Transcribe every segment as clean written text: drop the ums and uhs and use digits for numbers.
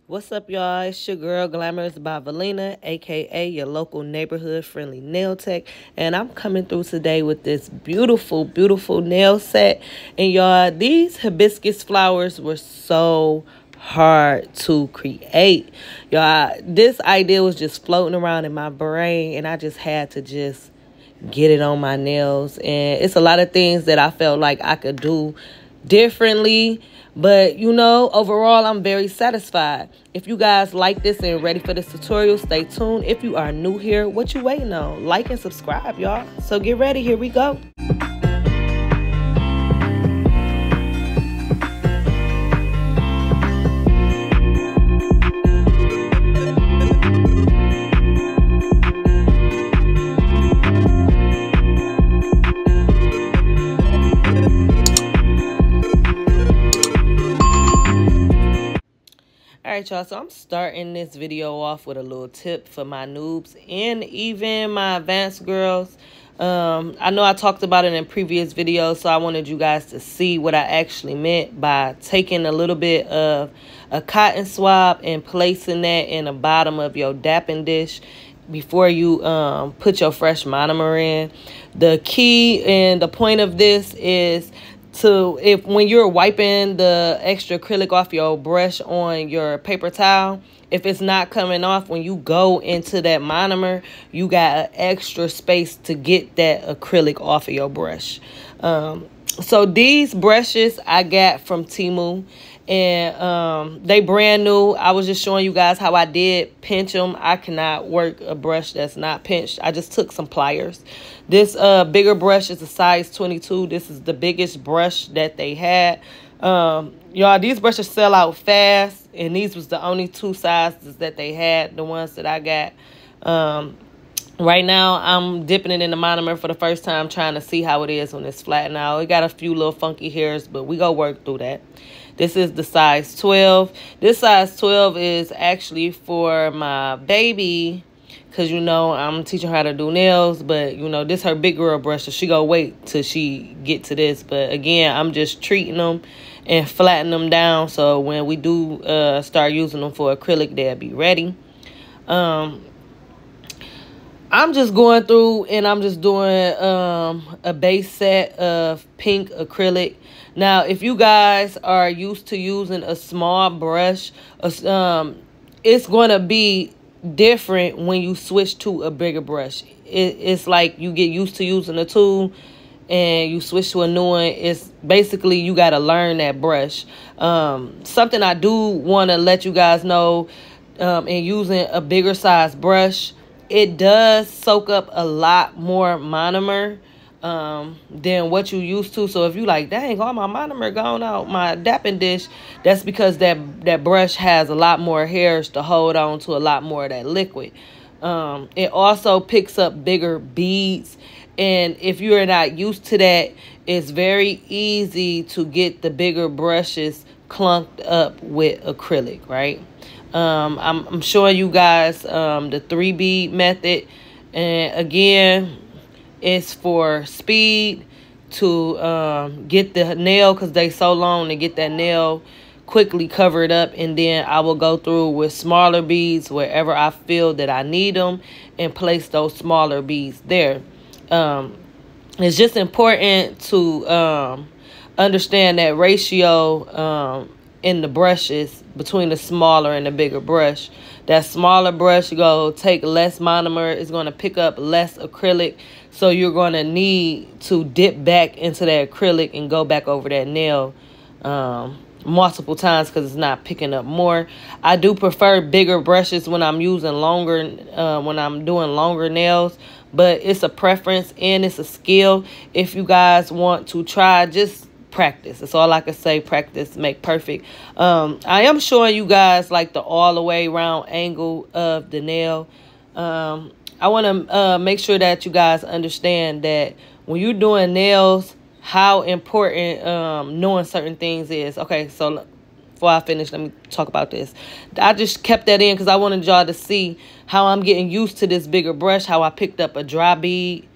What's up, y'all? It's your girl, Glamorous by Valina, aka your local neighborhood friendly nail tech. And I'm coming through today with this beautiful, beautiful nail set. And y'all, these hibiscus flowers were so hard to create. Y'all, this idea was just floating around in my brain, and I just had to just get it on my nails. And it's a lot of things that I felt like I could do differently, but overall I'm very satisfied. If you guys like this and ready for this tutorial, stay tuned. If you are new here, what you waiting on? Like and subscribe, y'all. So get ready, here we go. All right, y'all, so I'm starting this video off with a little tip for my noobs and even my advanced girls. I know I talked about it in previous videos, so I wanted you guys to see what I actually meant by taking a little bit of a cotton swab and placing that in the bottom of your dapping dish before you put your fresh monomer in. The key and the point of this is when you're wiping the extra acrylic off your brush on your paper towel, if it's not coming off, when you go into that monomer, you got an extra space to get that acrylic off of your brush. So these brushes I got from Temu, and they brand new. I was just showing you guys how I did pinch them. I cannot work a brush that's not pinched. I just took some pliers. This bigger brush is a size 22. This is the biggest brush that they had. Y'all, these brushes sell out fast, and these was the only two sizes that they had, the ones that I got. Right now, I'm dipping it in the monomer for the first time, trying to see how it is when it's flat. Now, it got a few little funky hairs, but we go work through that. This is the size 12. This size 12 is actually for my baby, because, I'm teaching her how to do nails. But, this her big girl brush, so she gonna wait till she get to this. But, again, I'm just treating them and flattening them down, so when we do start using them for acrylic, they'll be ready. I'm just going through and I'm just doing a base set of pink acrylic. Now, if you guys are used to using a small brush, it's going to be different when you switch to a bigger brush. It's like you get used to using a tool and you switch to a new one. It's basically you got to learn that brush. Something I do want to let you guys know, in using a bigger size brush, it does soak up a lot more monomer than what you used to. So if you like, dang, all my monomer gone out my dapping dish, that's because that brush has a lot more hairs to hold on to a lot more of that liquid. It also picks up bigger beads, and if you're not used to that, it's very easy to get the bigger brushes clunked up with acrylic, right? I'm showing you guys the 3 bead method, and again, it's for speed to get the nail, because they so long to get that nail quickly covered up. And then I will go through with smaller beads wherever I feel that I need them and place those smaller beads there. It's just important to understand that ratio in the brushes between the smaller and the bigger brush. That smaller brush, you go take less monomer, it's going to pick up less acrylic, so you're going to need to dip back into that acrylic and go back over that nail multiple times, because it's not picking up more. I do prefer bigger brushes when I'm using longer, when I'm doing longer nails, but it's a preference and it's a skill. If you guys want to try, just practice. That's all I can say. Practice make perfect. I am showing you guys like the all the way around angle of the nail. I want to make sure that you guys understand that when you're doing nails, how important knowing certain things is. Okay, so before I finish, let me talk about this. I just kept that in because I wanted y'all to see how I'm getting used to this bigger brush, how I picked up a dry bead,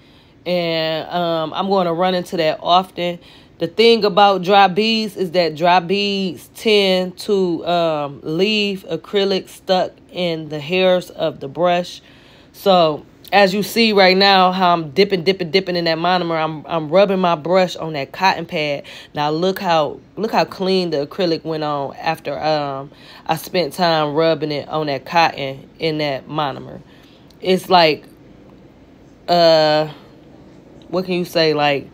and I'm going to run into that often. The thing about dry beads is that dry beads tend to leave acrylic stuck in the hairs of the brush. So as you see right now, how I'm dipping in that monomer, I'm rubbing my brush on that cotton pad. Now look how clean the acrylic went on after I spent time rubbing it on that cotton in that monomer. It's like what can you say, like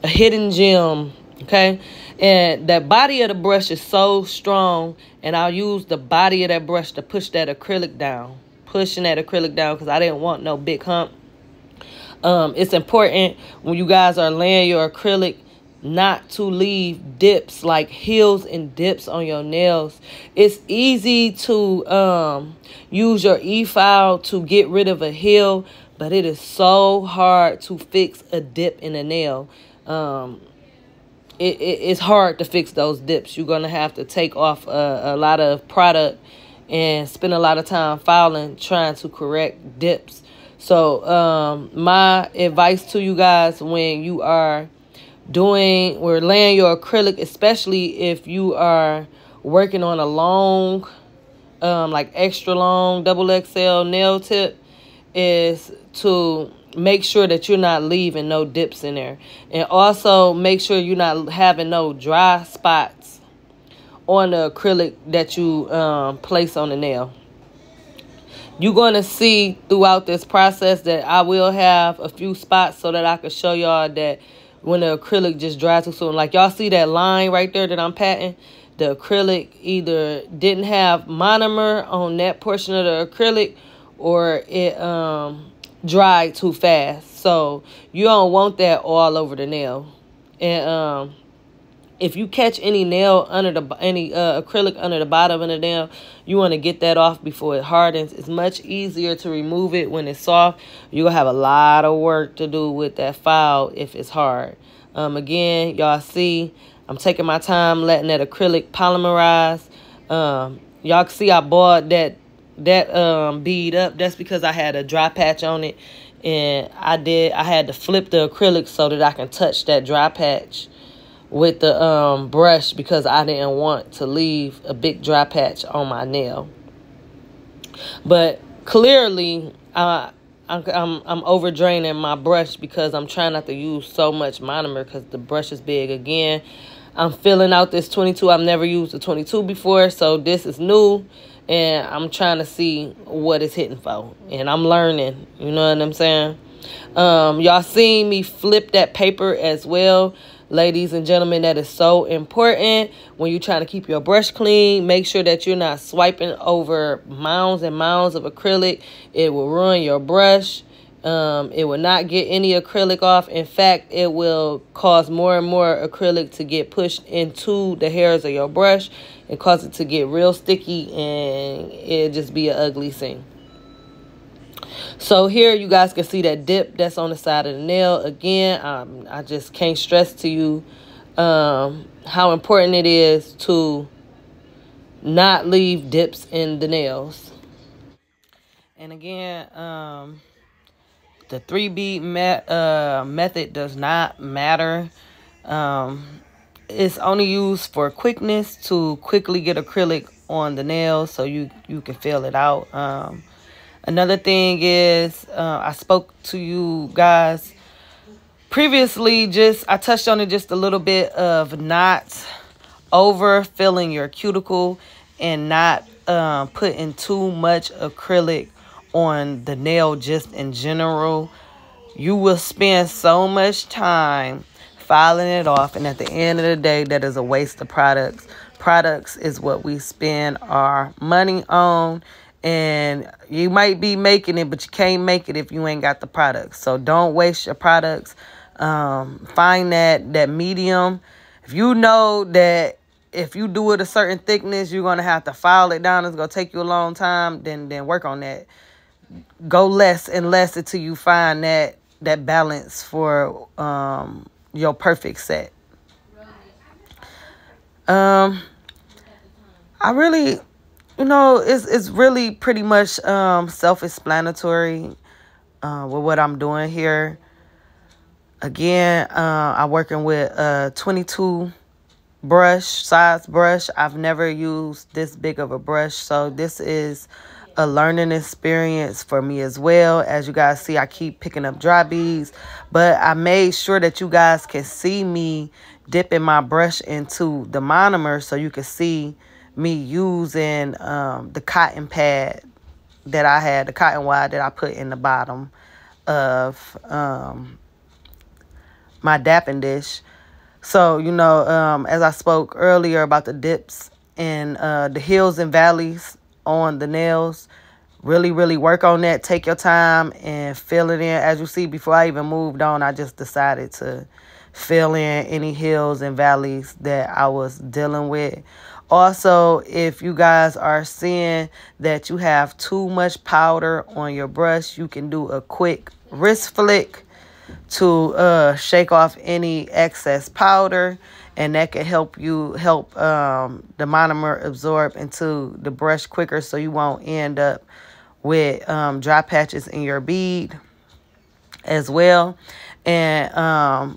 a hidden gem, okay? And that body of the brush is so strong, and I'll use the body of that brush to push that acrylic down, pushing that acrylic down because I didn't want no big hump. It's important when you guys are laying your acrylic not to leave dips, like hills and dips on your nails. It's easy to use your e-file to get rid of a hill, but it is so hard to fix a dip in a nail. It's hard to fix those dips. You're going to have to take off a lot of product and spend a lot of time filing trying to correct dips. So my advice to you guys when you are laying your acrylic, especially if you are working on a long, like extra long double XL nail tip, is to make sure that you're not leaving no dips in there. And also make sure you're not having no dry spots on the acrylic that you place on the nail. You're going to see throughout this process that I will have a few spots so that I can show y'all that when the acrylic just dries too soon. Like y'all see that line right there that I'm patting? The acrylic either didn't have monomer on that portion of the acrylic, or it dried too fast. So you don't want that all over the nail. And if you catch any nail under acrylic under the bottom of the nail, you want to get that off before it hardens. It's much easier to remove it when it's soft. You're gonna have a lot of work to do with that file if it's hard. Again, y'all see I'm taking my time letting that acrylic polymerize. Y'all can see I boiled that bead up. That's because I had a dry patch on it, and I had to flip the acrylic so that I can touch that dry patch with the brush, because I didn't want to leave a big dry patch on my nail. But clearly I'm over draining my brush because I'm trying not to use so much monomer because the brush is big. Again, I'm filling out this 22. I've never used a 22 before, so this is new, and I'm trying to see what it's hitting for, and I'm learning, you know what I'm saying? Y'all seen me flip that paper as well. Ladies and gentlemen, that is so important when you're trying to keep your brush clean. Make sure that you're not swiping over mounds and mounds of acrylic. It will ruin your brush. It will not get any acrylic off. In fact, it will cause more and more acrylic to get pushed into the hairs of your brush and cause it to get real sticky, and it'll just be an ugly scene. So here you guys can see that dip that's on the side of the nail. Again, I just can't stress to you how important it is to not leave dips in the nails. And again, the 3-bead method does not matter. It's only used for quickness, to quickly get acrylic on the nails so you can feel it out. Another thing is, I spoke to you guys previously, I touched on it just a little bit, of not overfilling your cuticle and not putting too much acrylic on the nail just in general. You will spend so much time filing it off, and at the end of the day, that is a waste of products. Products is what we spend our money on. And you might be making it, but you can't make it if you ain't got the products. So don't waste your products. Find that medium. If you know that if you do it a certain thickness, you're going to have to file it down, it's going to take you a long time, then work on that. Go less and less until you find that balance for your perfect set. I really... it's really pretty much self-explanatory with what I'm doing here. Again, I'm working with a 22 size brush. I've never used this big of a brush, so this is a learning experience for me as well. As you guys see, I keep picking up dry beads, but I made sure that you guys can see me dipping my brush into the monomer so you can see me using the cotton pad that I had, the cotton wad that I put in the bottom of my dapping dish. So, you know, as I spoke earlier about the dips and the hills and valleys on the nails, really, really work on that. Take your time and fill it in. As you see, before I even moved on, I just decided to fill in any hills and valleys that I was dealing with. Also, if you guys are seeing that you have too much powder on your brush, you can do a quick wrist flick to shake off any excess powder, and that can help the monomer absorb into the brush quicker, so you won't end up with dry patches in your bead as well. And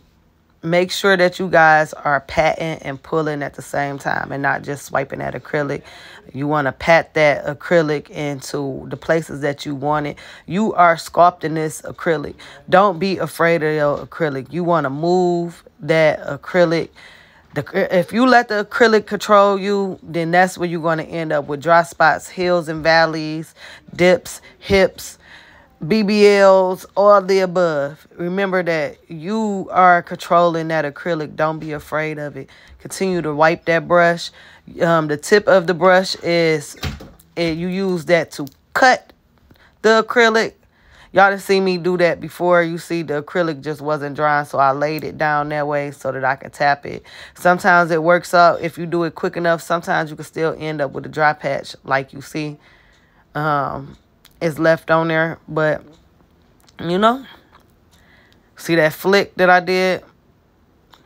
make sure that you guys are patting and pulling at the same time and not just swiping at acrylic. You want to pat that acrylic into the places that you want it. You are sculpting this acrylic. Don't be afraid of your acrylic. You want to move that acrylic. If you let the acrylic control you, then that's where you're going to end up with dry spots, hills and valleys, dips, hips, BBLs, all the above. Remember that you are controlling that acrylic. Don't be afraid of it. Continue to wipe that brush. The tip of the brush is, you use that to cut the acrylic. Y'all done seen me do that before. You see the acrylic just wasn't drying, so I laid it down that way so that I can tap it. Sometimes it works out if you do it quick enough. Sometimes you can still end up with a dry patch like you see. Is left on there, but you know, see that flick that I did?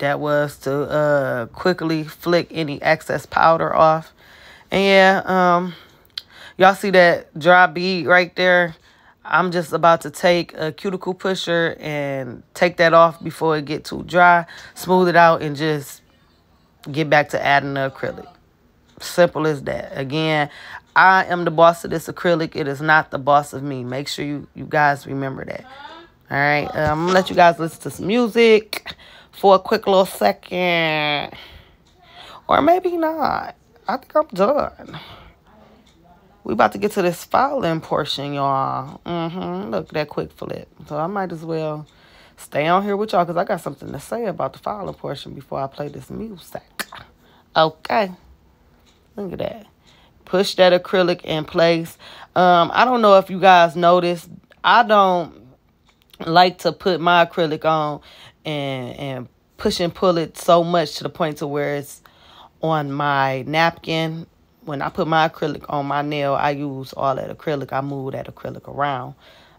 That was to quickly flick any excess powder off. And yeah, y'all see that dry bead right there? I'm just about to take a cuticle pusher and take that off before it get too dry, smooth it out, and just get back to adding the acrylic. Simple as that. Again, I am the boss of this acrylic. It is not the boss of me. Make sure you guys remember that. All right. I'm going to let you guys listen to some music for a quick little second. Or maybe not. I think I'm done. We about to get to this filing portion, y'all. Look, that quick flip. So I might as well stay on here with y'all because I got something to say about the filing portion before I play this music. Okay. Look at that. Push that acrylic in place. I don't know if you guys noticed. I don't like to put my acrylic on and push and pull it so much to the point to where it's on my napkin. When I put my acrylic on my nail, I use all that acrylic. I move that acrylic around.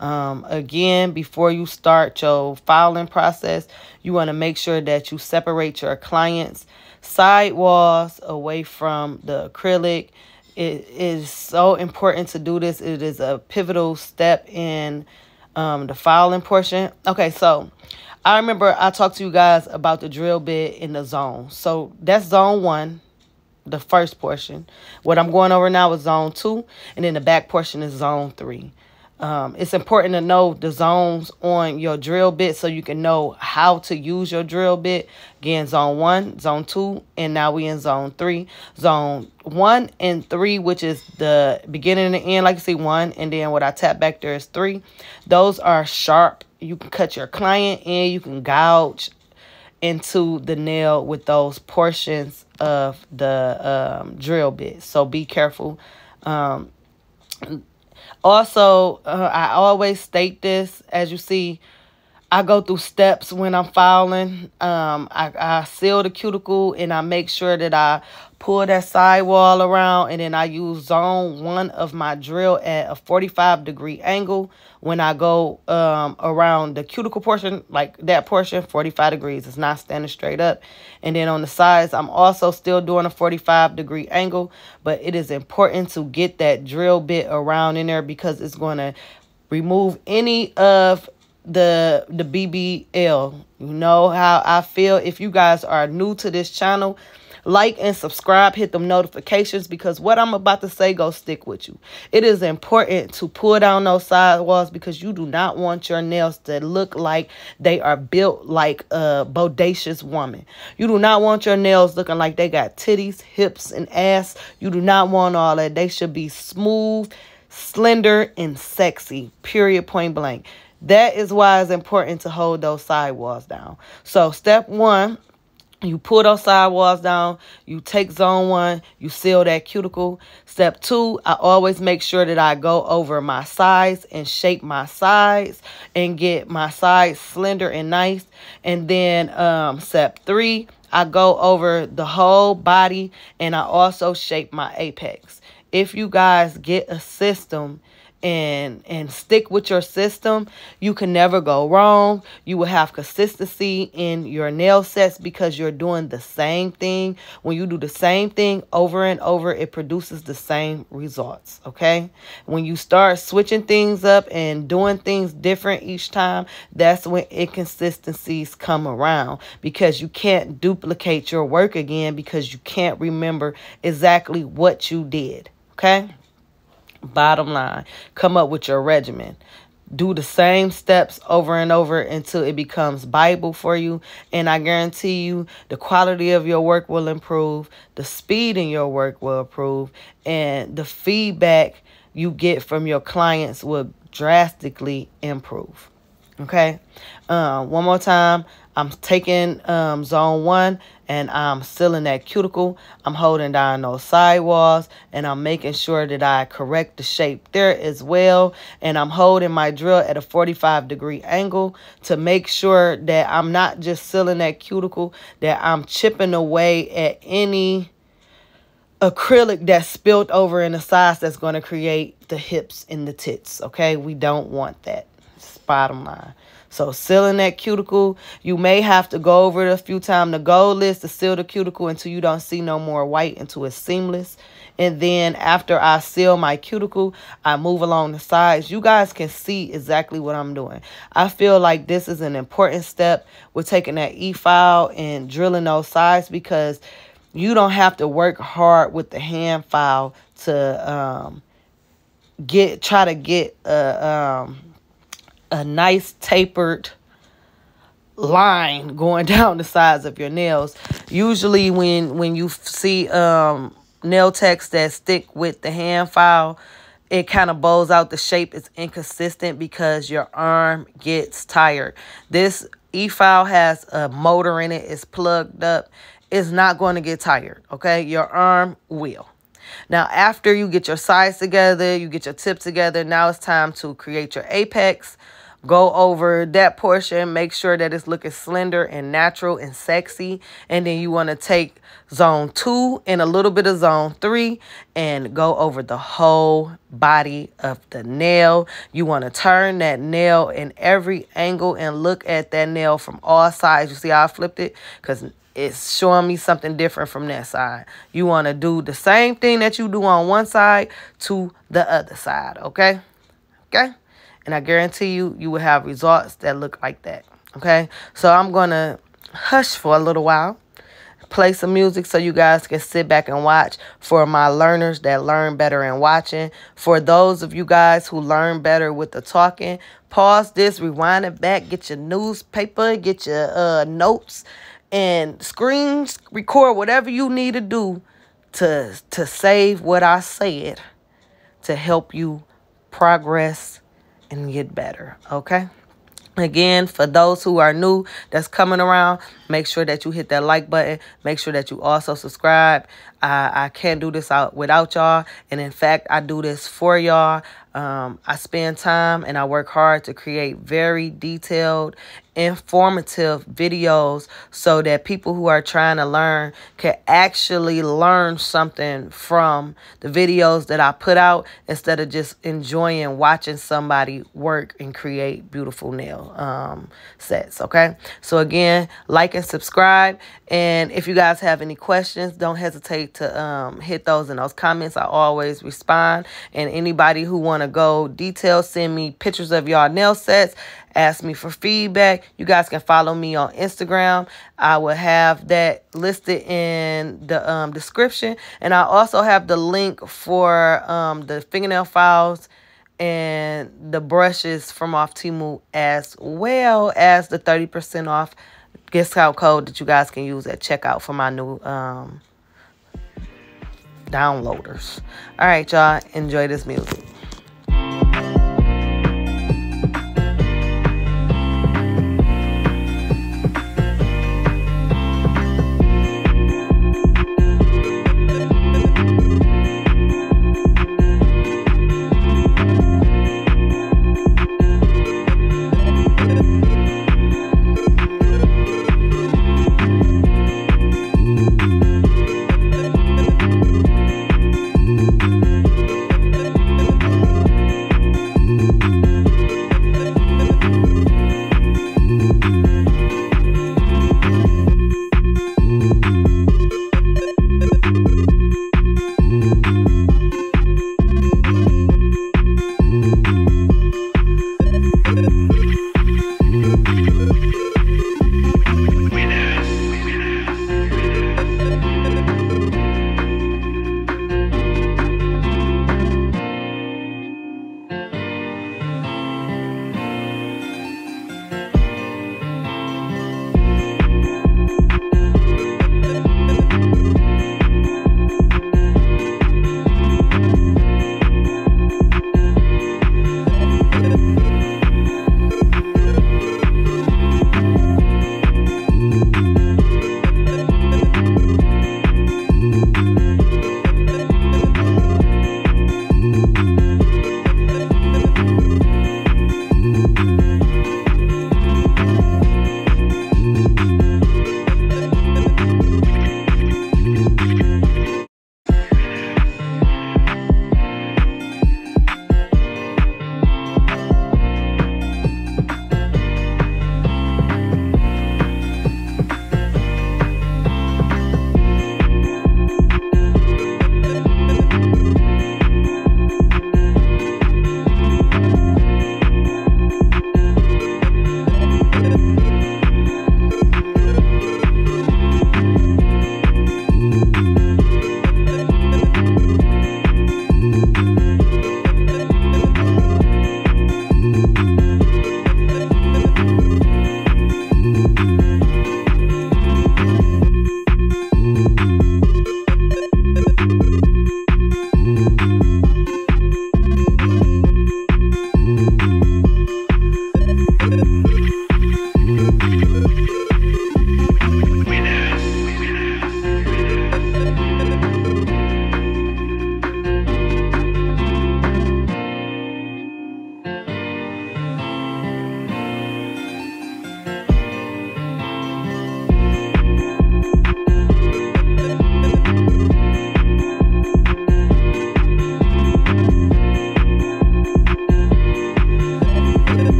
Again, before you start your filing process, you want to make sure that you separate your client's side walls away from the acrylic. It is so important to do this. It is a pivotal step in the filing portion. Okay, so I remember I talked to you guys about the drill bit in the zone. So that's zone 1, the first portion. What I'm going over now is zone 2, and then the back portion is zone 3. It's important to know the zones on your drill bit so you can know how to use your drill bit. Again, zone 1, zone 2, and now we in zone 3. Zone 1 and 3, which is the beginning and the end, like you see 1, and then what I tap back there is 3. Those are sharp. You can cut your client in. You can gouge into the nail with those portions of the drill bit. So be careful. Also, I always state this, as you see, I go through steps when I'm filing. I seal the cuticle and I make sure that I pull that sidewall around, and then I use zone 1 of my drill at a 45-degree angle. When I go around the cuticle portion, like that portion, 45 degrees. It's not standing straight up. And then on the sides, I'm also still doing a 45-degree angle, but it is important to get that drill bit around in there because it's going to remove any of the BBL. You know how I feel. If you guys are new to this channel, like and subscribe, hit them notifications, because what I'm about to say go stick with you. It is important to pull down those sidewalls because you do not want your nails to look like they are built like a bodacious woman. You do not want your nails looking like they got titties, hips, and ass. You do not want all that. They should be smooth, slender, and sexy, period, point blank. That is why it's important to hold those sidewalls down. So step one, you pull those sidewalls down, you take zone 1, you seal that cuticle. Step 2, I always make sure that I go over my sides and shape my sides and get my sides slender and nice. And then step 3, I go over the whole body and I also shape my apex. If you guys get a system and stick with your system, you can never go wrong. You will have consistency in your nail sets because you're doing the same thing. When you do the same thing over and over, it produces the same results, okay? When you start switching things up and doing things different each time, that's when inconsistencies come around, because you can't duplicate your work again because you can't remember exactly what you did, okay? Bottom line, come up with your regimen. Do the same steps over and over until it becomes Bible for you. And I guarantee you the quality of your work will improve. The speed in your work will improve. And the feedback you get from your clients will drastically improve. Okay. One more time. I'm taking zone 1 and I'm sealing that cuticle. I'm holding down those sidewalls and I'm making sure that I correct the shape there as well. And I'm holding my drill at a 45-degree angle to make sure that I'm not just sealing that cuticle, that I'm chipping away at any acrylic that's spilled over in the sides that's going to create the hips and the tits. Okay, we don't want that. It's bottom line. So sealing that cuticle, you may have to go over it a few times. The goal is to seal the cuticle until you don't see no more white, until it's seamless. And then after I seal my cuticle, I move along the sides. You guys can see exactly what I'm doing. I feel like this is an important step. We're taking that E-file and drilling those sides because you don't have to work hard with the hand file to try to get a nice tapered line going down the sides of your nails. Usually when you see nail techs that stick with the hand file, it kind of bows out. The shape is inconsistent because your arm gets tired. This E-file has a motor in it. It's plugged up. It's not going to get tired, okay? Your arm will. Now, after you get your sides together, you get your tip together, now it's time to create your apex. Go over that portion, make sure that it's looking slender and natural and sexy. And then you want to take zone 2 and a little bit of zone 3 and go over the whole body of the nail. You want to turn that nail in every angle and look at that nail from all sides. You see how I flipped it? Because it's showing me something different from that side. You want to do the same thing that you do on one side to the other side, okay? Okay? And I guarantee you, you will have results that look like that, okay? So I'm going to hush for a little while, play some music so you guys can sit back and watch. For my learners that learn better in watching, for those of you guys who learn better with the talking, pause this, rewind it back, get your newspaper, get your notes, and screen record whatever you need to do to save what I said to help you progress and get better, okay? Again, for those who are new that's coming around, make sure that you hit that like button. Make sure that you also subscribe. I can't do this without y'all. And in fact, I do this for y'all. I spend time and I work hard to create very detailed, informative videos so that people who are trying to learn can actually learn something from the videos that I put out instead of just enjoying watching somebody work and create beautiful nail sets, okay? So again, like and subscribe. And if you guys have any questions, don't hesitate to hit those in those comments. I always respond. And anybody who want to go detail, send me pictures of y'all nail sets. Ask me for feedback. You guys can follow me on Instagram. I will have that listed in the description. And I also have the link for the fingernail files and the brushes from off Temu, as well as the 30% off discount code that you guys can use at checkout for my new downloaders. All right, y'all. Enjoy this music.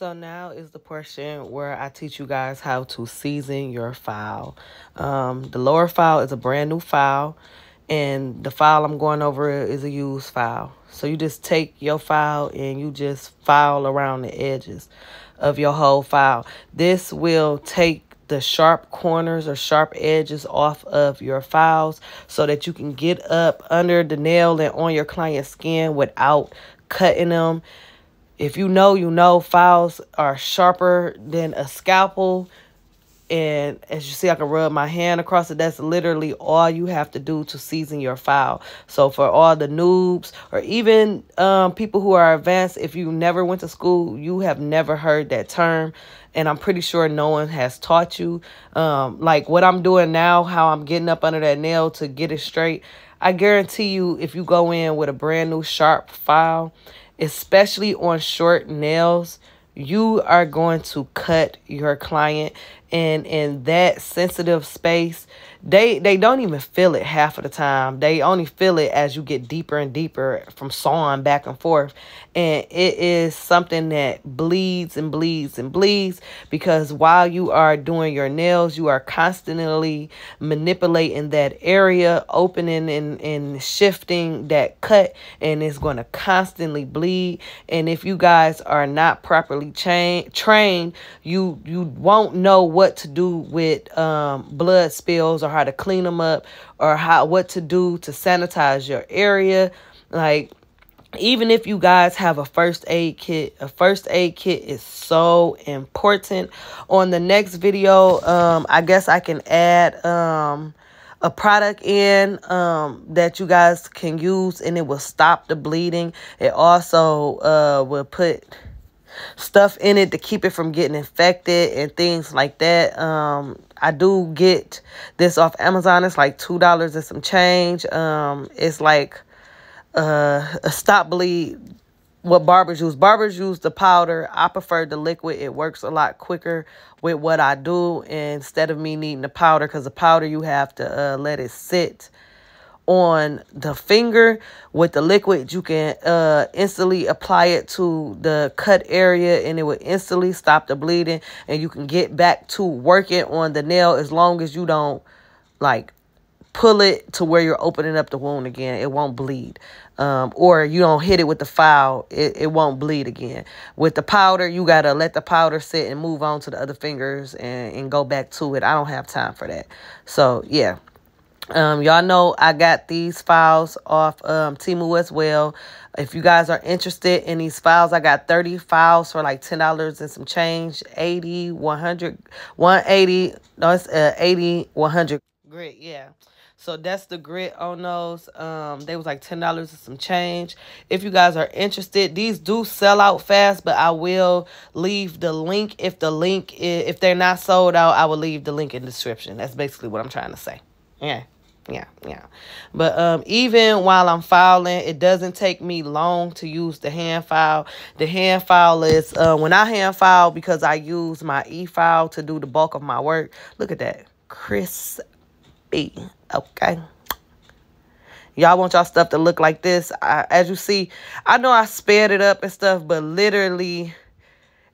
So now is the portion where I teach you guys how to season your file. The lower file is a brand new file, and the file I'm going over is a used file. So you just take your file and you just file around the edges of your whole file. This will take the sharp corners or sharp edges off of your files so that you can get up under the nail and on your client's skin without cutting them. If you know, files are sharper than a scalpel. And as you see, I can rub my hand across it. That's literally all you have to do to season your file. So for all the noobs or even people who are advanced, if you never went to school, you have never heard that term. And I'm pretty sure no one has taught you. Like what I'm doing now, how I'm getting up under that nail to get it straight. I guarantee you, if you go in with a brand new sharp file, especially on short nails, you are going to cut your client. And in that sensitive space, they don't even feel it half of the time. They only feel it as you get deeper and deeper from sawing back and forth. And it is something that bleeds and bleeds and bleeds, because while you are doing your nails, you are constantly manipulating that area, opening and shifting that cut, and it's going to constantly bleed. And if you guys are not properly trained, you won't know what to do with blood spills, or how to clean them up, or what to do to sanitize your area. Like, even if you guys have a first aid kit is so important. On the next video, I guess I can add a product in that you guys can use, and it will stop the bleeding. It also will put stuff in it to keep it from getting infected and things like that. I do get this off Amazon. It's like $2 and some change. It's like a stop bleed. What barbers use. Barbers use the powder. I prefer the liquid. It works a lot quicker with what I do instead of me needing the powder, because the powder you have to let it sit on the finger. With the liquid, you can instantly apply it to the cut area, and it will instantly stop the bleeding, and you can get back to working on the nail as long as you don't like pull it to where you're opening up the wound again. It won't bleed. Or you don't hit it with the file, it won't bleed again. With the powder, you got to let the powder sit and move on to the other fingers and go back to it. I don't have time for that. So, yeah. Y'all know I got these files off Temu as well. If you guys are interested in these files, I got 30 files for like $10 and some change. 80, 100, 180. No, it's 80, 100 grit. Yeah. So that's the grit on those. They was like $10 and some change. If you guys are interested, these do sell out fast, but I will leave the link. If they're not sold out, I will leave the link in the description. That's basically what I'm trying to say. Yeah. But even while I'm filing, it doesn't take me long to use the hand file. The hand file is when I hand file, because I use my e-file to do the bulk of my work. Look at that. Crispy. Okay. Y'all want y'all stuff to look like this. As you see, I know I sped it up and stuff, but literally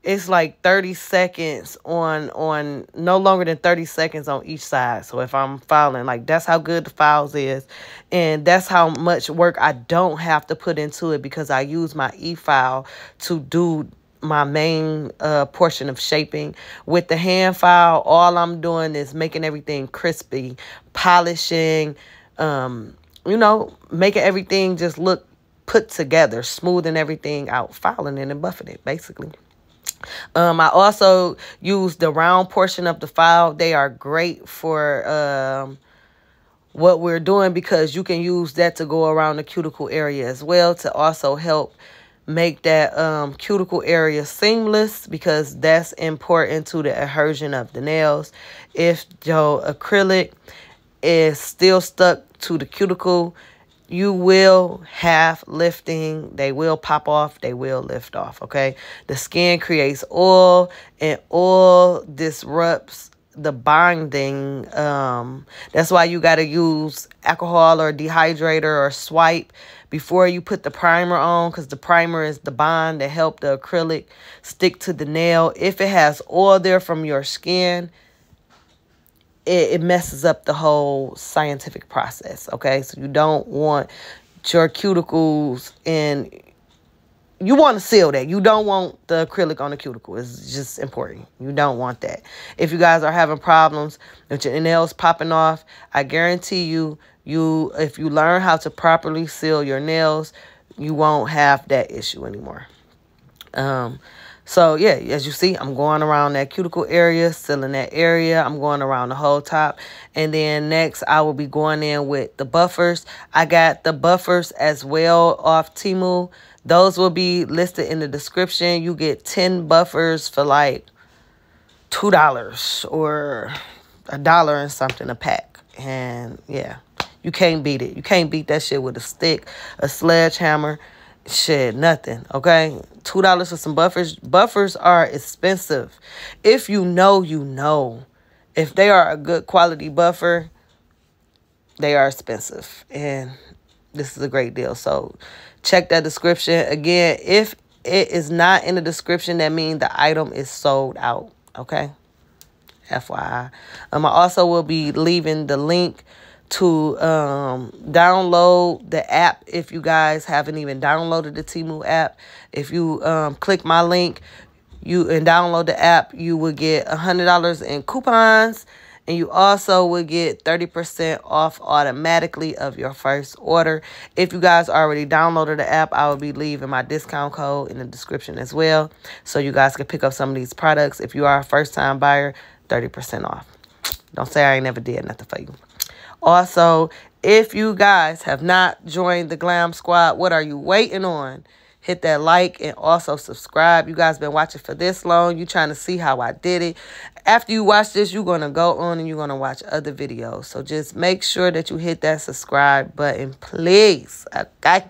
it's like 30 seconds on no longer than 30 seconds on each side. So if I'm filing, like, that's how good the files is. And that's how much work I don't have to put into it, because I use my e-file to do my main portion of shaping. With the hand file, all I'm doing is making everything crispy, polishing, you know, making everything just look put together, smoothing everything out, filing it and buffing it, basically. I also use the round portion of the file. They are great for what we're doing, because you can use that to go around the cuticle area as well, to also help make that cuticle area seamless, because that's important to the adhesion of the nails. If your acrylic is still stuck to the cuticle, you will have lifting. They will pop off. They will lift off, okay? The skin creates oil, and oil disrupts the binding. That's why you got to use alcohol or dehydrator or swipe before you put the primer on, because the primer is the bond that help the acrylic stick to the nail. If it has oil there from your skin, it messes up the whole scientific process, okay? So you don't want your cuticles in... You want to seal that. You don't want the acrylic on the cuticle. It's just important. You don't want that. If you guys are having problems with your nails popping off, I guarantee you, if you learn how to properly seal your nails, you won't have that issue anymore. So yeah, as you see, I'm going around that cuticle area, sealing that area. I'm going around the whole top. And then next, I will be going in with the buffers. I got the buffers as well off Temu. Those will be listed in the description. You get 10 buffers for like $2 or $1 and something a pack. And yeah, you can't beat it. You can't beat that shit with a stick, a sledgehammer, shit, nothing, okay? $2 for some buffers. Buffers are expensive. If you know, you know. If they are a good quality buffer, they are expensive. And this is a great deal. So check that description. Again, if it is not in the description, that means the item is sold out, okay? FYI. I also will be leaving the link to download the app if you guys haven't even downloaded the Temu app. If you click my link and download the app, you will get $100 in coupons, and you also will get 30% off automatically of your first order. If you guys already downloaded the app, I will be leaving my discount code in the description as well, so you guys can pick up some of these products. If you are a first-time buyer, 30% off. Don't say I ain't never did nothing for you. Also, if you guys have not joined the Glam Squad, what are you waiting on? Hit that like and also subscribe. You guys been watching for this long. You trying to see how I did it. After you watch this, you're going to go on and you're going to watch other videos. So just make sure that you hit that subscribe button, please. Okay?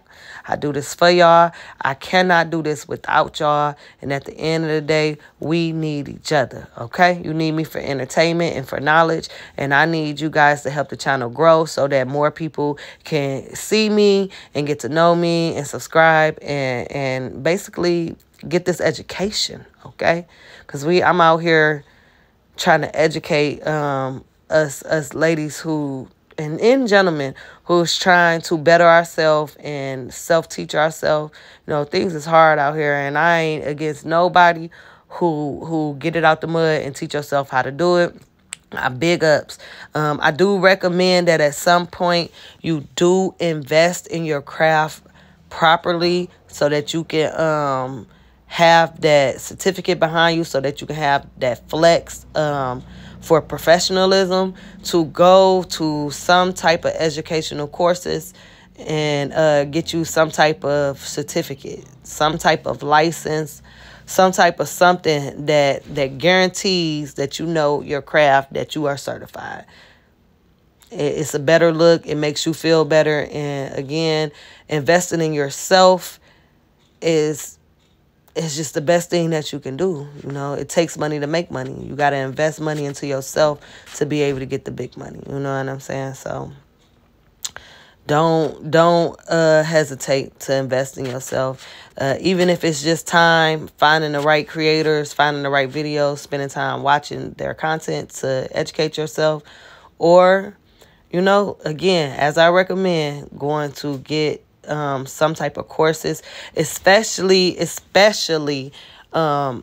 I do this for y'all. I cannot do this without y'all. And at the end of the day, we need each other, okay? You need me for entertainment and for knowledge. And I need you guys to help the channel grow so that more people can see me and get to know me and subscribe and basically get this education, okay? Because I'm out here trying to educate us ladies who... and gentlemen who's trying to better ourselves and self-teach ourselves. You know, things is hard out here, and I ain't against nobody who get it out the mud and teach yourself how to do it. Big ups. I do recommend that at some point you do invest in your craft properly so that you can have that certificate behind you, so that you can have that flex for professionalism, to go to some type of educational courses and get you some type of certificate, some type of license, some type of something that guarantees that you know your craft, that you are certified. It's a better look. It makes you feel better. And again, investing in yourself is just the best thing that you can do. You know, it takes money to make money. You got to invest money into yourself to be able to get the big money. You know what I'm saying? So don't hesitate to invest in yourself. Even if it's just time, finding the right creators, finding the right videos, spending time watching their content to educate yourself. Or, you know, again, as I recommend, going to get some type of courses, especially as nail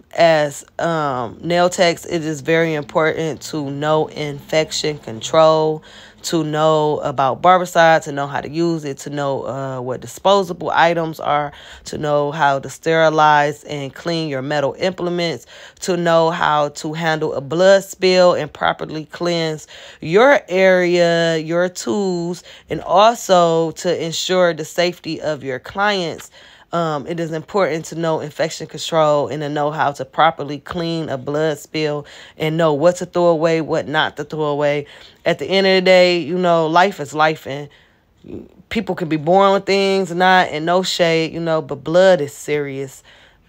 techs. It is very important to know infection control, to know about barbicide, to know how to use it, to know what disposable items are, to know how to sterilize and clean your metal implements, to know how to handle a blood spill and properly cleanse your area, your tools, and also to ensure the safety of your clients. It is important to know infection control and to know how to properly clean a blood spill and know what to throw away, what not to throw away. At the end of the day, you know, life is life, and people can be born with things, not, and no shade, you know, but blood is serious.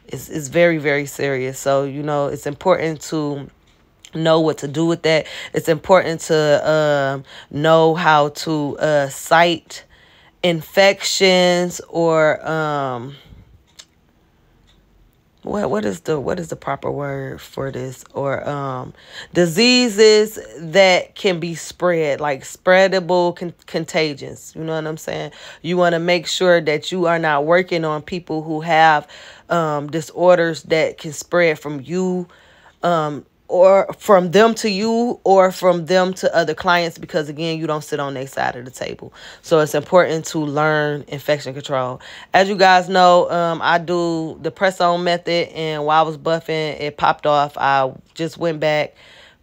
It's very, very serious. So, you know, it's important to know what to do with that. It's important to know how to cite infections or what is the proper word for this, or diseases that can be spread, like spreadable contagions. You know what I'm saying? You want to make sure that you are not working on people who have disorders that can spread from you, or from them to you, or from them to other clients, because again, you don't sit on their side of the table. So it's important to learn infection control. As you guys know, I do the press-on method, and while I was buffing, it popped off. I just went back,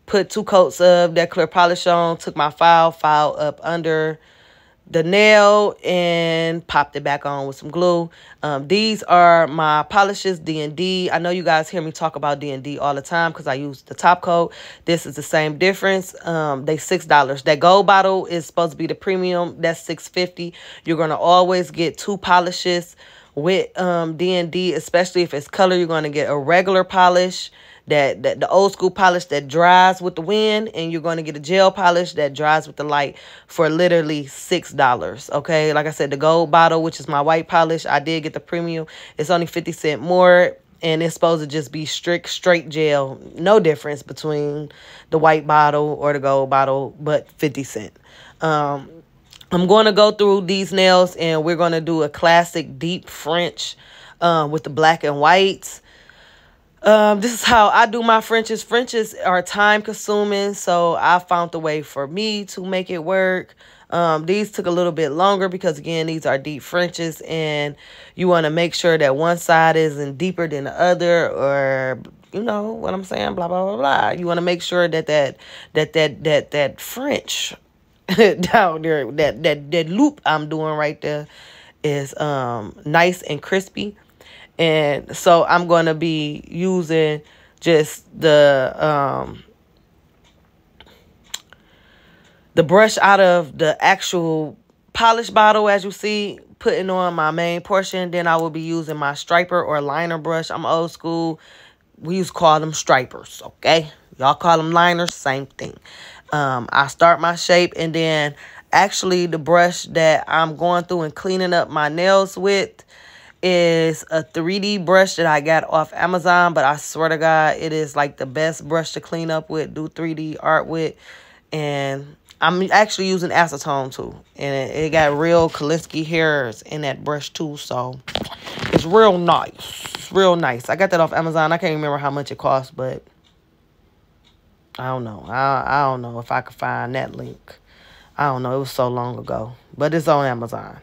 put 2 coats of that clear polish on, took my file up under the nail, and popped it back on with some glue. These are my polishes, D&D. I know you guys hear me talk about D&D all the time because I use the top coat. This is the same difference. They $6. That gold bottle is supposed to be the premium. That's $6.50. You're going to always get 2 polishes with D&D, especially if it's color. You're going to get a regular polish, that the old school polish that dries with the wind, and you're going to get a gel polish that dries with the light for literally $6. Okay, like I said, the gold bottle, which is my white polish, I did get the premium. It's only 50 cents more, and it's supposed to just be straight gel. No difference between the white bottle or the gold bottle, but 50 cents. I'm going to go through these nails, and we're going to do a classic deep French with the black and whites. This is how I do my Frenches. Frenches are time consuming, so I found the way for me to make it work. These took a little bit longer because, again, these are deep Frenches, and you want to make sure that one side isn't deeper than the other, or you know what I'm saying, blah, blah, blah, blah. You want to make sure that French down there, that loop I'm doing right there is nice and crispy. And so I'm going to be using just the brush out of the actual polish bottle, as you see, putting on my main portion. Then I will be using my striper or liner brush. I'm old school. We used to call them stripers, okay? Y'all call them liners, same thing. I start my shape, and then actually the brush that I'm going through and cleaning up my nails with is a 3D brush that I got off Amazon, but I swear to God, it is like the best brush to clean up with, do 3D art with. And I'm actually using acetone too, and it got real Kalinsky hairs in that brush too, so it's real nice. It's real nice. I got that off Amazon. I can't remember how much it cost, but I don't know. I don't know if I could find that link. I don't know. It was so long ago, but it's on Amazon.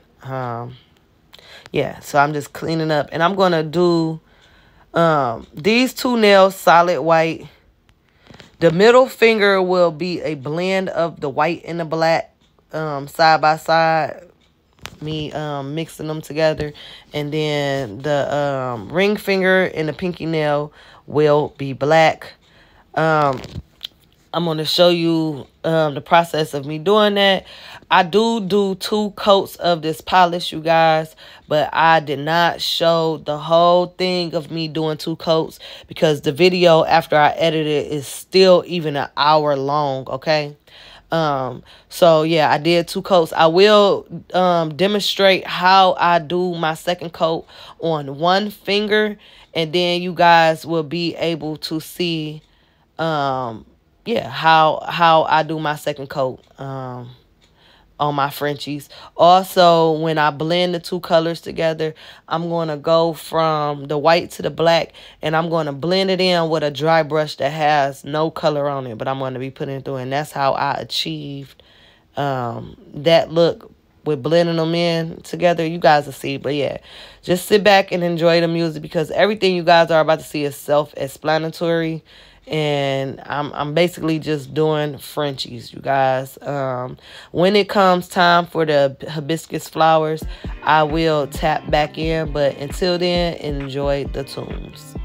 Yeah, so I'm just cleaning up, and I'm going to do these 2 nails solid white. The middle finger will be a blend of the white and the black side by side, me mixing them together. And then the ring finger and the pinky nail will be black. I'm going to show you the process of me doing that. I do 2 coats of this polish, you guys, but I did not show the whole thing of me doing 2 coats because the video after I edited it is still even an hour long, okay? So yeah, I did 2 coats. I will demonstrate how I do my second coat on one finger, and then you guys will be able to see yeah, how I do my second coat on my Frenchies. Also, when I blend the 2 colors together, I'm going to go from the white to the black, and I'm going to blend it in with a dry brush that has no color on it, but I'm going to be putting it through, and that's how I achieved that look with blending them in together. You guys will see, but yeah, just sit back and enjoy the music because everything you guys are about to see is self-explanatory. And I'm basically just doing Frenchies, you guys. When it comes time for the hibiscus flowers, I will tap back in. But until then, enjoy the tunes.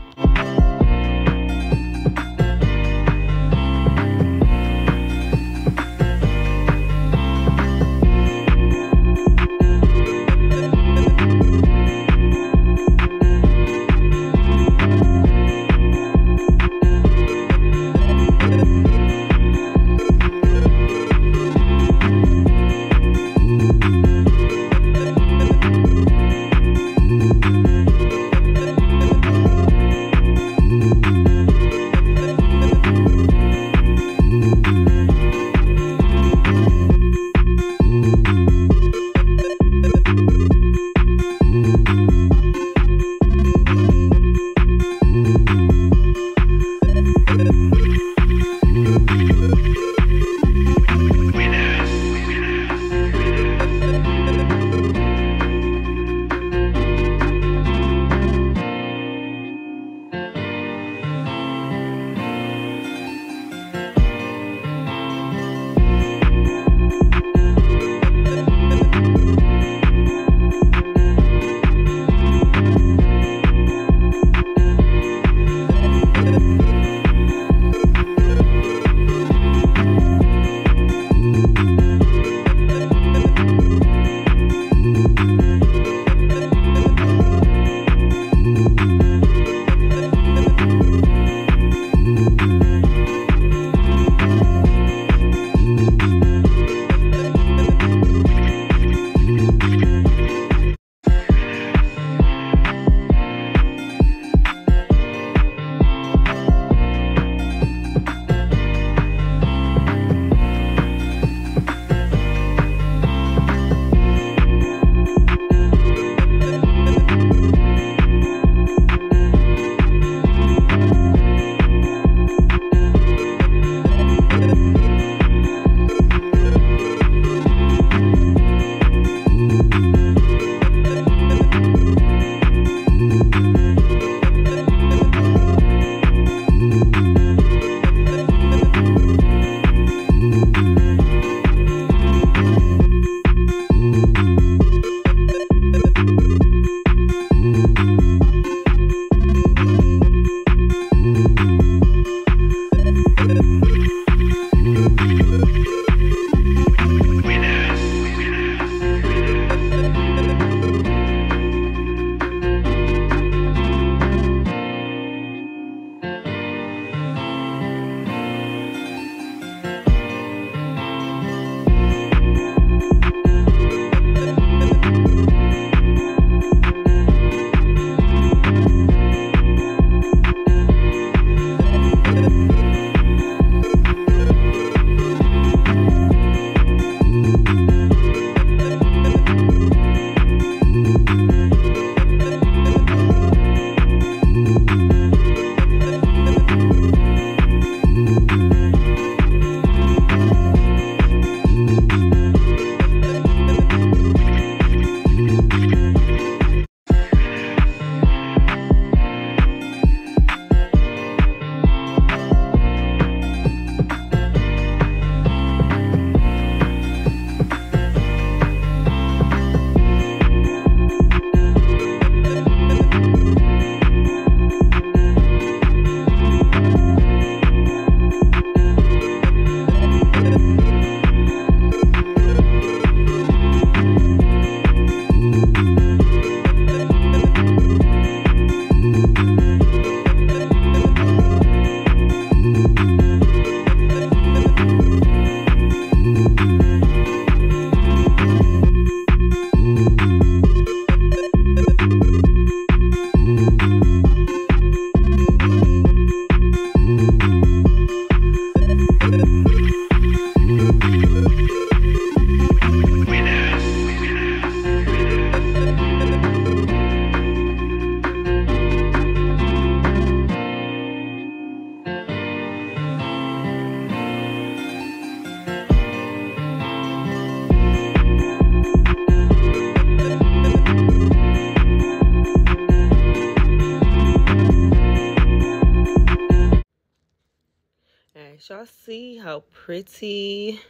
Y'all see how pretty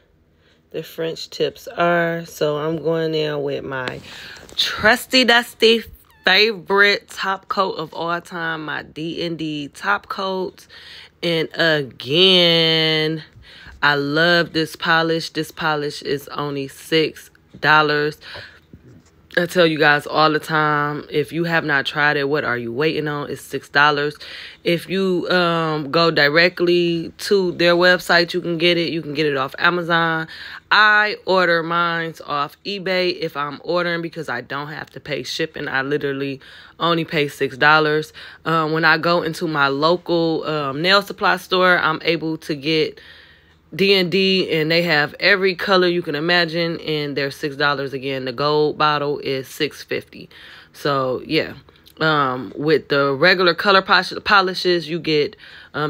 the French tips are? So I'm going in with my trusty dusty favorite top coat of all time, my D&D top coat. And again, I love this polish. This polish is only $6. I tell you guys all the time, if you have not tried it, what are you waiting on? It's $6. If you go directly to their website, you can get it. You can get it off Amazon. I order mine off eBay if I'm ordering because I don't have to pay shipping. I literally only pay $6. When I go into my local nail supply store, I'm able to get D&D, and they have every color you can imagine, and they're $6 again. The gold bottle is $6.50. So yeah, with the regular color polishes, you get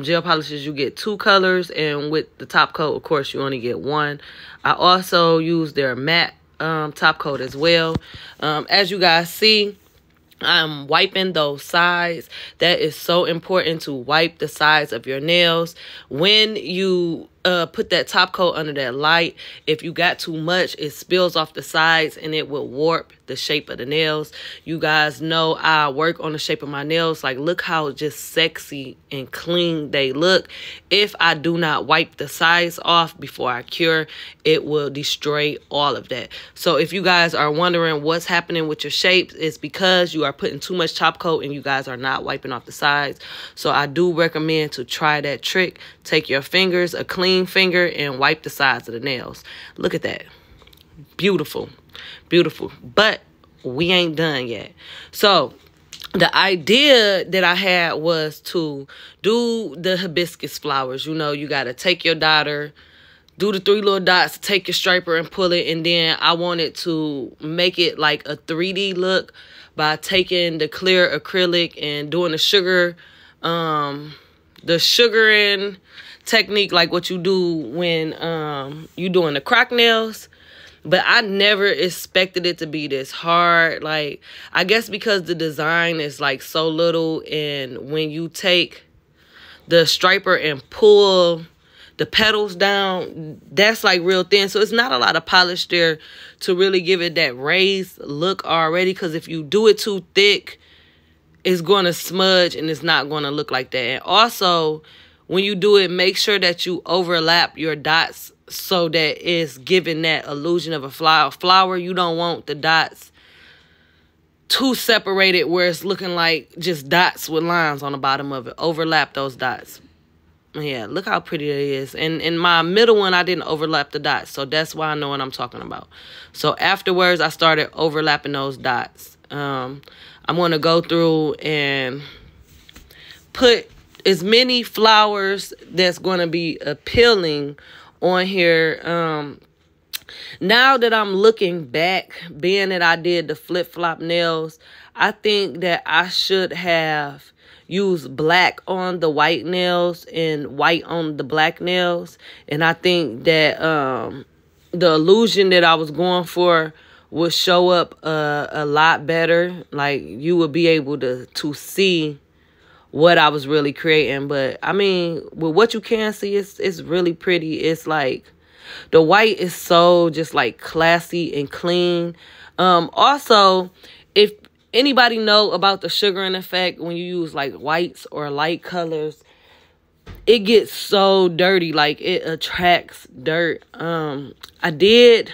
gel polishes, you get 2 colors, and with the top coat, of course, you only get 1. I also use their matte top coat as well. As you guys see, I'm wiping those sides. That is so important, to wipe the sides of your nails. When you put that top coat under that light, if you got too much, it spills off the sides and it will warp the shape of the nails. You guys know I work on the shape of my nails. Like, look how just sexy and clean they look. If I do not wipe the sides off before I cure, it will destroy all of that. So if you guys are wondering what's happening with your shapes, it's because you are putting too much top coat and you guys are not wiping off the sides. So I do recommend to try that trick. Take your fingers, a clean finger, and wipe the sides of the nails. Look at that. Beautiful. Beautiful. But we ain't done yet. So the idea that I had was to do the hibiscus flowers. You know, you got to take your daughter, do the 3 little dots, take your striper and pull it. And then I wanted to make it like a 3D look by taking the clear acrylic and doing the sugaring technique, like what you do when you doing the crack nails. But I never expected it to be this hard. Like, I guess because the design is like so little, and when you take the striper and pull the petals down, that's like real thin. So it's not a lot of polish there to really give it that raised look already. Because if you do it too thick, it's going to smudge and it's not going to look like that. And also, when you do it, make sure that you overlap your dots so that it's giving that illusion of a flower. You don't want the dots too separated where it's looking like just dots with lines on the bottom of it. Overlap those dots. Yeah, look how pretty it is. And in my middle one, I didn't overlap the dots. So that's why I know what I'm talking about. So afterwards, I started overlapping those dots. I'm going to go through and put as many flowers that's going to be appealing on here. Now that I'm looking back, being that I did the flip-flop nails, I think that I should have used black on the white nails and white on the black nails. And I think that the illusion that I was going for would show up a lot better. Like, you would be able to see what I was really creating. But I mean, with what you can see, it's really pretty. It's like the white is so just like classy and clean. Also, if anybody know about the sugaring effect, when you use like whites or light colors, it gets so dirty. Like, it attracts dirt. I did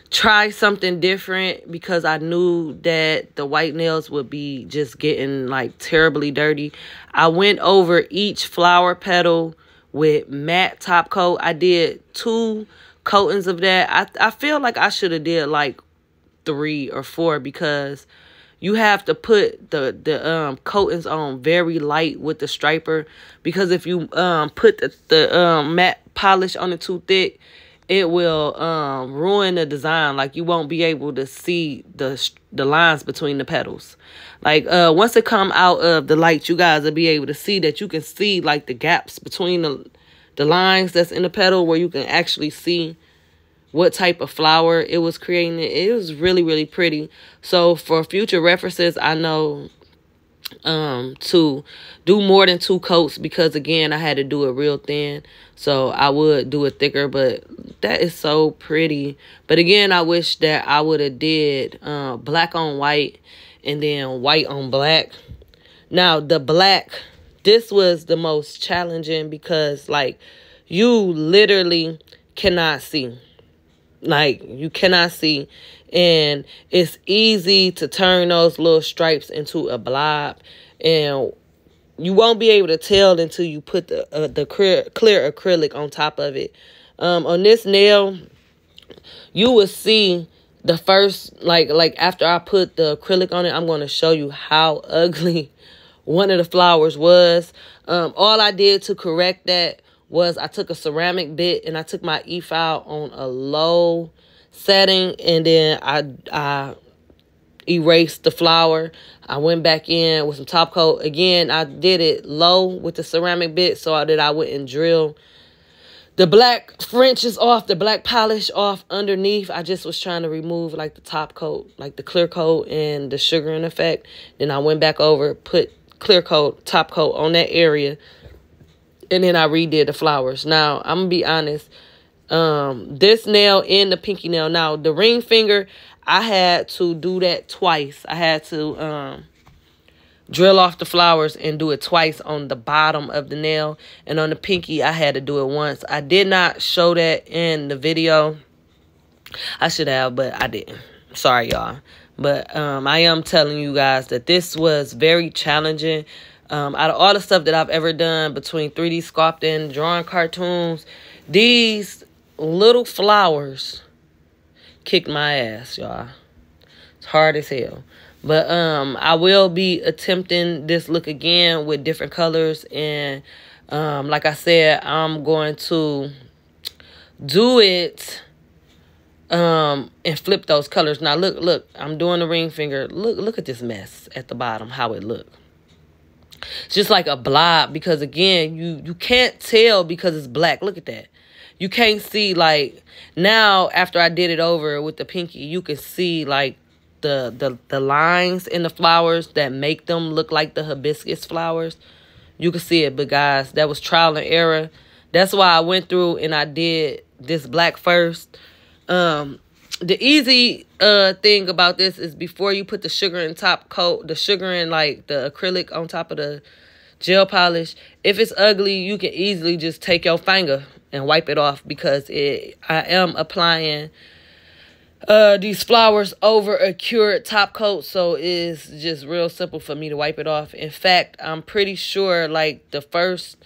try something different because I knew that the white nails would be just getting like terribly dirty. I went over each flower petal with matte top coat. I did 2 coatings of that. I feel like I should have did like 3 or 4 because you have to put the coatings on very light with the striper, because if you put the matte polish on it too thick, it will ruin the design. Like, you won't be able to see the lines between the petals. Like, once it come out of the light, you guys will be able to see that. You can see like the gaps between the lines that's in the petal, where you can actually see what type of flower it was creating. It was really, really pretty. So for future references, I know to do more than 2 coats, because again, I had to do it real thin, so I would do it thicker. But that is so pretty. But again, I wish that I would have did black on white and then white on black. Now the black, this was the most challenging because like you literally cannot see. Like, you cannot see, and it's easy to turn those little stripes into a blob, and you won't be able to tell until you put the clear acrylic on top of it. On this nail, you will see the first, like after I put the acrylic on it, I'm going to show you how ugly one of the flowers was. All I did to correct that was I took a ceramic bit and I took my e-file on a low setting, and then I erased the flower. I went back in with some top coat. Again, I did it low with the ceramic bit so that I wouldn't drill the black Frenches off, the black polish off underneath. I just was trying to remove like the top coat, like the clear coat and the sugaring effect. Then I went back over, put clear coat, top coat on that area, and then I redid the flowers. Now, I'm going to be honest. This nail and the pinky nail. Now, the ring finger, I had to do that twice. I had to drill off the flowers and do it twice on the bottom of the nail. And on the pinky, I had to do it once. I did not show that in the video. I should have, but I didn't. Sorry, y'all. But I am telling you guys that this was very challenging. Out of all the stuff that I've ever done between 3D sculpting, drawing cartoons, these little flowers kicked my ass, y'all. It's hard as hell. But I will be attempting this look again with different colors. And like I said, I'm going to do it and flip those colors. Now, look, I'm doing the ring finger. Look at this mess at the bottom, how it look. It's just like a blob because, again, you can't tell because it's black. Look at that. You can't see, like, now after I did it over with the pinky, you can see, like, the lines in the flowers that make them look like the hibiscus flowers. You can see it, but guys, that was trial and error. That's why I went through and I did this black first. The easy thing about this is before you put the sugar and top coat, the sugar and like the acrylic on top of the gel polish, if it's ugly, you can easily just take your finger and wipe it off because I am applying these flowers over a cured top coat, so it's just real simple for me to wipe it off. In fact, I'm pretty sure like the first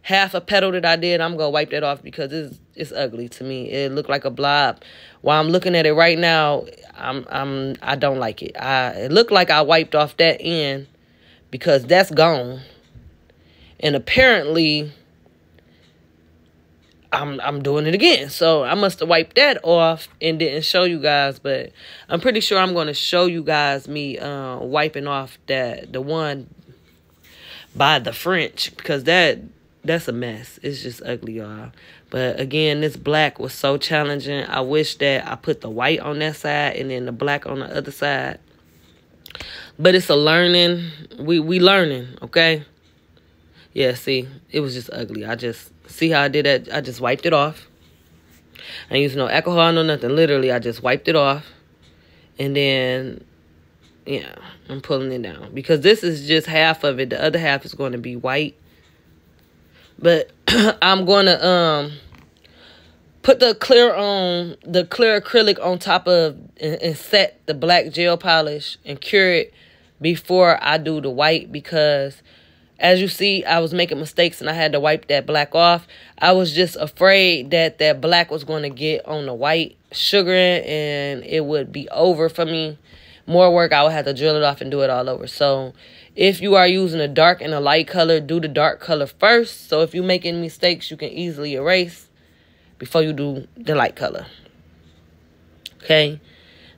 half a petal that I did, I'm gonna wipe that off because it's ugly to me. It looked like a blob. While I'm looking at it right now, I don't like it. It looked like I wiped off that end because that's gone, and apparently I'm doing it again. So I must have wiped that off and didn't show you guys. But I'm pretty sure I'm going to show you guys me wiping off the one by the French. Because that's a mess. It's just ugly, y'all. But again, this black was so challenging. I wish that I put the white on that side and then the black on the other side. But it's a learning. We learning, okay? Yeah, see, it was just ugly. See how I did that? I just wiped it off. I ain't used no alcohol, no nothing. Literally, I just wiped it off. And then, yeah, I'm pulling it down. Because this is just half of it. The other half is going to be white. But I'm going to put the clear acrylic on top of and set the black gel polish and cure it before I do the white because as you see, I was making mistakes and I had to wipe that black off. I was just afraid that that black was going to get on the white sugaring and it would be over for me. More work, I would have to drill it off and do it all over. So if you are using a dark and a light color, do the dark color first. So if you make any mistakes, you can easily erase before you do the light color. Okay,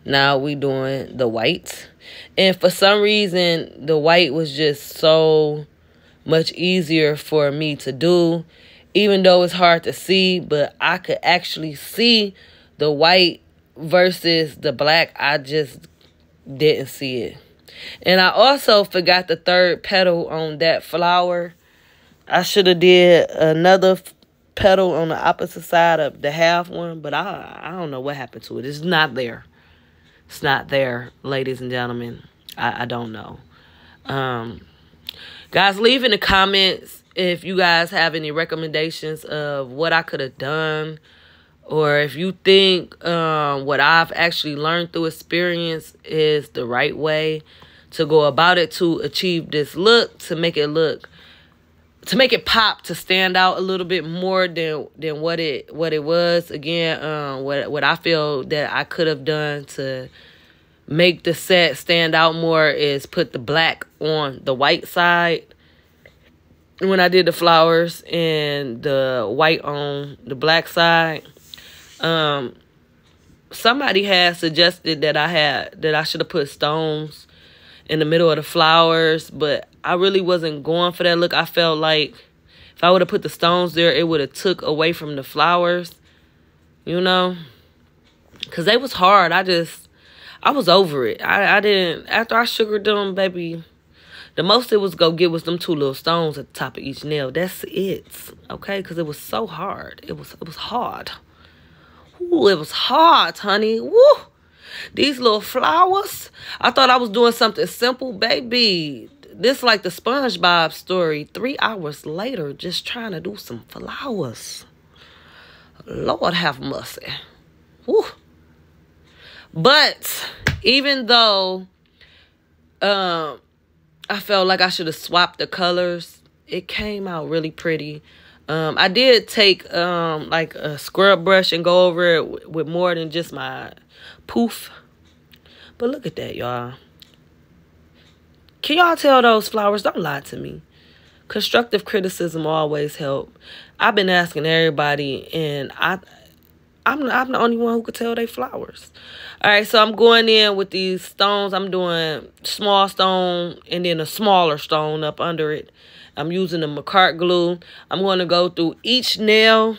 now we doing the white. And for some reason, the white was just so much easier for me to do, even though it's hard to see, but I could actually see the white versus the black. I just didn't see it. And I also forgot the third petal on that flower. I should have did another petal on the opposite side of the half one, but I don't know what happened to it. It's not there. It's not there, ladies and gentlemen. I don't know. Guys, leave in the comments if you guys have any recommendations of what I could have done. Or if you think what I've actually learned through experience is the right way to go about it to achieve this look, to make it pop, to stand out a little bit more than what it was. Again, what I feel that I could have done to make the set stand out more is put the black on the white side when I did the flowers and the white on the black side, somebody had suggested that I should have put stones in the middle of the flowers, but I really wasn't going for that look. I felt like if I would have put the stones there, it would have took away from the flowers, you know, because they was hard. I was over it. I didn't, after I sugared them, baby, the most it was go get was them 2 little stones at the top of each nail. That's it, okay? Because it was so hard. It was hard. Ooh, it was hard, honey. Woo! These little flowers. I thought I was doing something simple, baby. This like the SpongeBob story. 3 hours later, just trying to do some flowers. Lord have mercy. Woo! But even though I felt like I should have swapped the colors, it came out really pretty. I did take like a scrub brush and go over it with more than just my poof. But look at that, y'all. Can y'all tell those flowers? Don't lie to me. Constructive criticism always help. I've been asking everybody, and I'm the only one who could tell they flowers. All right, so I'm going in with these stones. I'm doing small stone and then a smaller stone up under it. I'm using the McCart glue. I'm going to go through each nail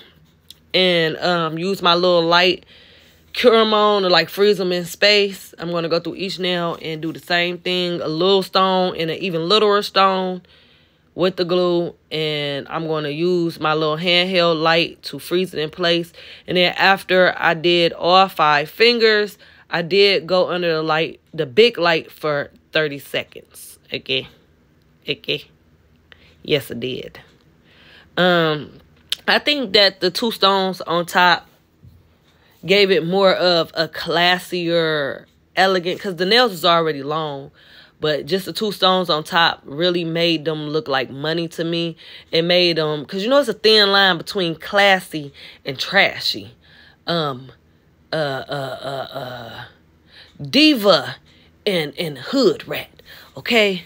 and use my little light, cure them on to like freeze them in space. I'm going to go through each nail and do the same thing, a little stone and an even littler stone with the glue, and I'm going to use my little handheld light to freeze it in place. And then after I did all 5 fingers, I did go under the light, the big light, for 30 seconds. Okay. Yes, I did. I think that the 2 stones on top gave it more of a classier, elegant, because the nails was already long. But just the 2 stones on top really made them look like money to me. It made them, because you know it's a thin line between classy and trashy. Diva and hood rat, okay?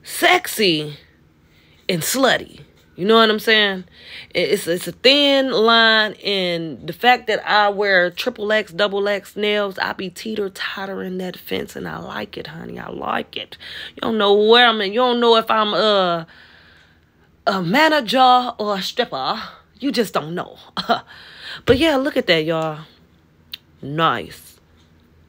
Sexy and slutty. You know what I'm saying? It's a thin line, and the fact that I wear XXX, XX nails, I be teeter-tottering that fence, and I like it, honey. I like it. You don't know where I'm in. You don't know if I'm a manager or a stripper. You just don't know. But yeah, look at that, y'all. Nice.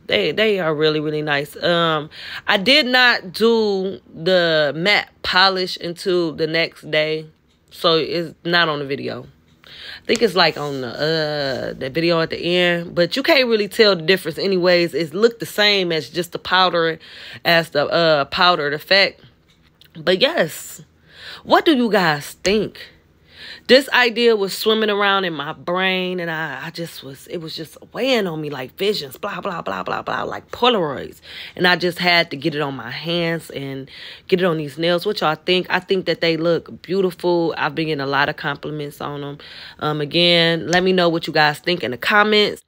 They are really, really nice. I did not do the matte polish until the next day, so it's not on the video. I think it's like on the video at the end, but you can't really tell the difference anyways. It looked the same as just the powder, as the powdered effect. But yes, what do you guys think? This idea was swimming around in my brain, and it was just weighing on me like visions, blah, blah, blah, blah, blah, like Polaroids. And I just had to get it on my hands and get it on these nails. What y'all think? I think that they look beautiful. I've been getting a lot of compliments on them. Again, let me know what you guys think in the comments.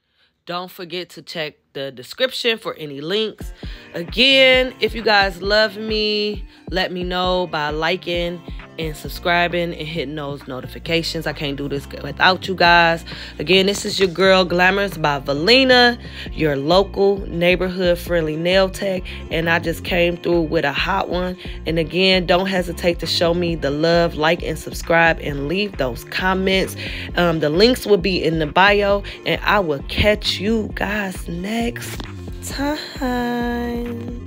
Don't forget to check the description for any links. Again, if you guys love me, let me know by liking and subscribing and hitting those notifications. I can't do this without you guys. Again, this is your girl Glamorous by Valina, your local neighborhood friendly nail tech, and I just came through with a hot one. And again, don't hesitate to show me the love, like and subscribe, and leave those comments. The links will be in the bio, and I will catch you guys next time.